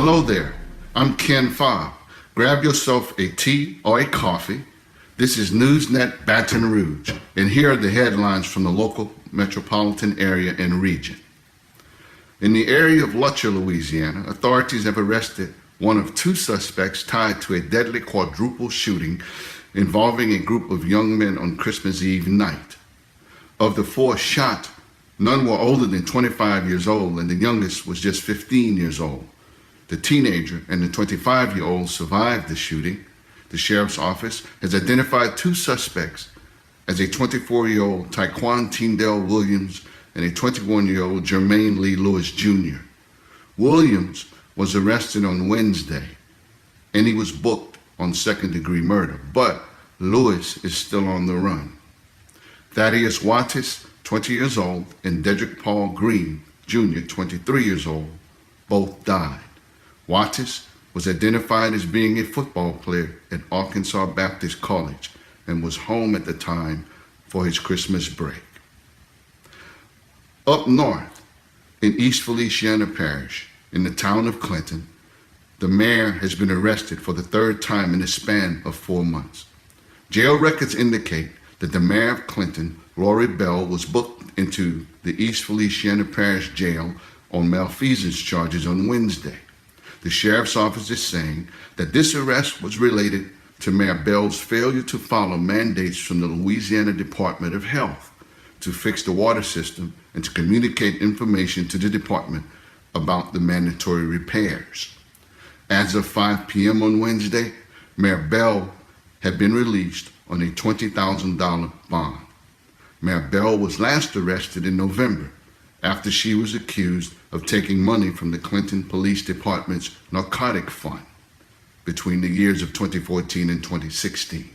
Hello there, I'm Ken Fobb. Grab yourself a tea or a coffee. This is NewsNet Baton Rouge, and here are the headlines from the local metropolitan area and region. In the area of Lutcher, Louisiana, authorities have arrested one of two suspects tied to a deadly quadruple shooting involving a group of young men on Christmas Eve night. Of the four shot, none were older than 25 years old, and the youngest was just 15 years old. The teenager and the 25-year-old survived the shooting. The sheriff's office has identified two suspects as a 24-year-old Tyquan Tyndale Williams and a 21-year-old Jermaine Lee Lewis Jr. Williams was arrested on Wednesday, and he was booked on second-degree murder, but Lewis is still on the run. Thaddeus Wattis, 20 years old, and Dedrick Paul Green, Jr., 23 years old, both died. Wattis was identified as being a football player at Arkansas Baptist College and was home at the time for his Christmas break. Up north, in East Feliciana Parish, in the town of Clinton, the mayor has been arrested for the third time in a span of 4 months. Jail records indicate that the mayor of Clinton, Lori Bell, was booked into the East Feliciana Parish Jail on malfeasance charges on Wednesday. The sheriff's office is saying that this arrest was related to Mayor Bell's failure to follow mandates from the Louisiana Department of Health to fix the water system and to communicate information to the department about the mandatory repairs. As of 5 p.m. on Wednesday, Mayor Bell had been released on a $20,000 bond. Mayor Bell was last arrested in November after she was accused of taking money from the Clinton Police Department's narcotic fund between the years of 2014 and 2016.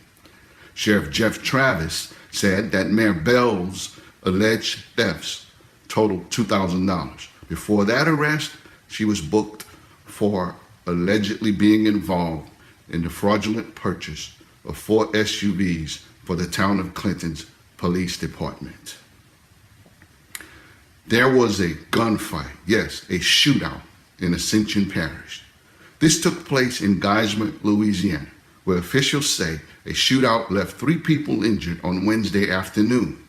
Sheriff Jeff Travis said that Mayor Bell's alleged thefts totaled $2,000. Before that arrest, she was booked for allegedly being involved in the fraudulent purchase of 4 SUVs for the town of Clinton's police department. There was a gunfight, yes, a shootout in Ascension Parish. This took place in Geismar, Louisiana, where officials say a shootout left 3 people injured on Wednesday afternoon.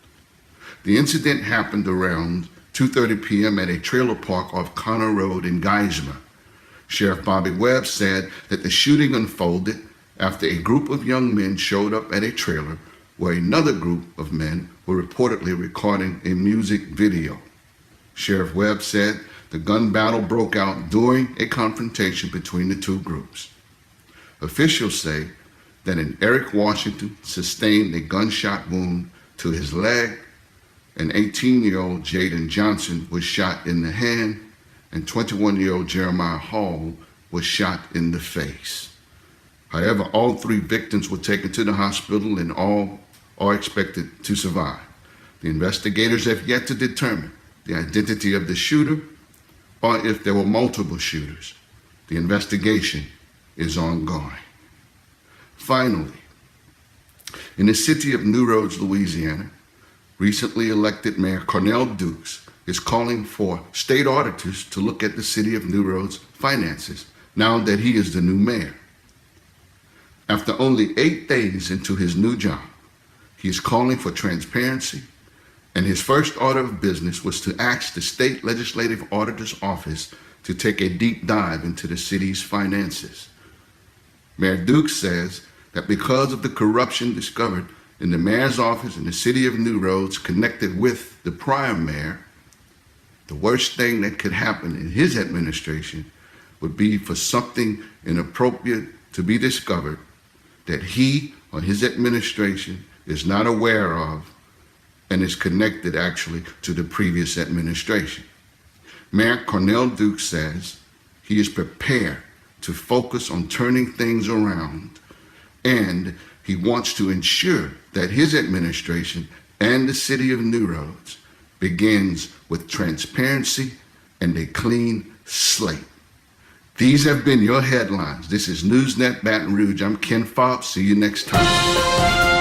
The incident happened around 2:30 p.m. at a trailer park off Connor Road in Geismar. Sheriff Bobby Webb said that the shooting unfolded after a group of young men showed up at a trailer where another group of men were reportedly recording a music video. Sheriff Webb said the gun battle broke out during a confrontation between the two groups. Officials say that an Eric Washington sustained a gunshot wound to his leg, an 18-year-old Jaden Johnson was shot in the hand, and 21-year-old Jeremiah Hall was shot in the face. However, all 3 victims were taken to the hospital and all are expected to survive. The investigators have yet to determine the identity of the shooter or if there were multiple shooters. The investigation is ongoing. Finally, in the city of New Roads, Louisiana, recently elected Mayor Cornell Dukes is calling for state auditors to look at the city of New Roads' finances now that he is the new mayor. After only 8 days into his new job, he is calling for transparency, and his first order of business was to ask the state legislative auditor's office to take a deep dive into the city's finances. Mayor Dukes says that because of the corruption discovered in the mayor's office in the city of New Roads connected with the prior mayor, the worst thing that could happen in his administration would be for something inappropriate to be discovered that he or his administration is not aware of and is connected actually to the previous administration. Mayor Cornell Dukes says he is prepared to focus on turning things around, and he wants to ensure that his administration and the city of New Roads begins with transparency and a clean slate. These have been your headlines. This is NewsNet Baton Rouge. I'm Ken Fobb. See you next time.